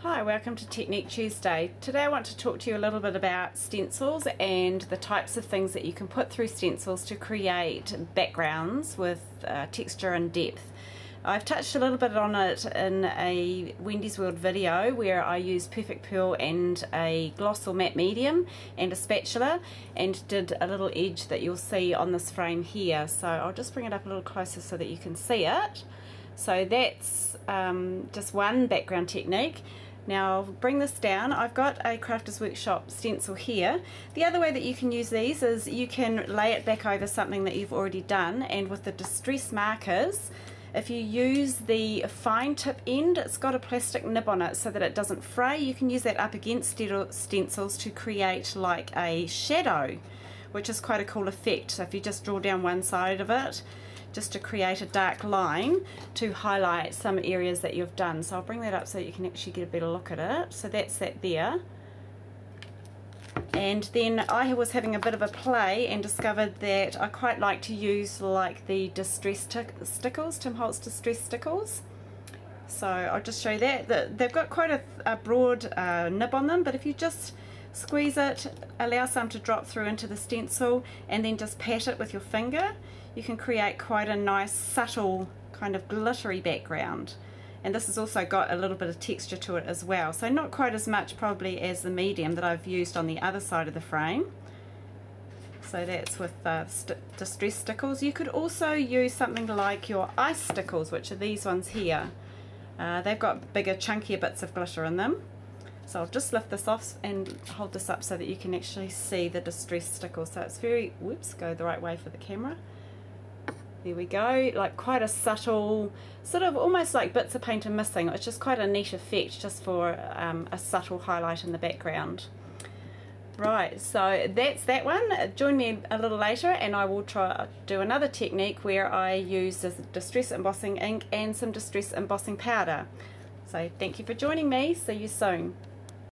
Hi, welcome to Technique Tuesday. Today I want to talk to you a little bit about stencils and the types of things that you can put through stencils to create backgrounds with texture and depth. I've touched a little bit on it in a Wendy's World video where I used Perfect Pearl and a gloss or matte medium and a spatula and did a little edge that you'll see on this frame here. So I'll just bring it up a little closer so that you can see it. So that's just one background technique. Now I'll bring this down. I've got a Crafters Workshop stencil here. The other way that you can use these is you can lay it back over something that you've already done, and with the distress markers, if you use the fine tip end, it's got a plastic nib on it so that it doesn't fray. You can use that up against stencils to create like a shadow, which is quite a cool effect. So if you just draw down one side of it, just to create a dark line to highlight some areas that you've done. So I'll bring that up so you can actually get a better look at it. So that's that there. And then I was having a bit of a play and discovered that I quite like to use like the distress stickles, Tim Holtz distress stickles. So I'll just show you that. They've got quite a broad nib on them, but if you just squeeze it, allow some to drop through into the stencil, and then just pat it with your finger, you can create quite a nice subtle kind of glittery background. And this has also got a little bit of texture to it as well, so not quite as much probably as the medium that I've used on the other side of the frame. So that's with distress stickles. You could also use something like your ice stickles, which are these ones here. They've got bigger, chunkier bits of glitter in them. So I'll just lift this off and hold this up so that you can actually see the distress stickles. So it's very, whoops, go the right way for the camera. There we go, like quite a subtle, sort of almost like bits of paint are missing. It's just quite a neat effect just for a subtle highlight in the background. Right, so that's that one. Join me a little later and I will try do another technique where I use this distress embossing ink and some distress embossing powder. So thank you for joining me. See you soon.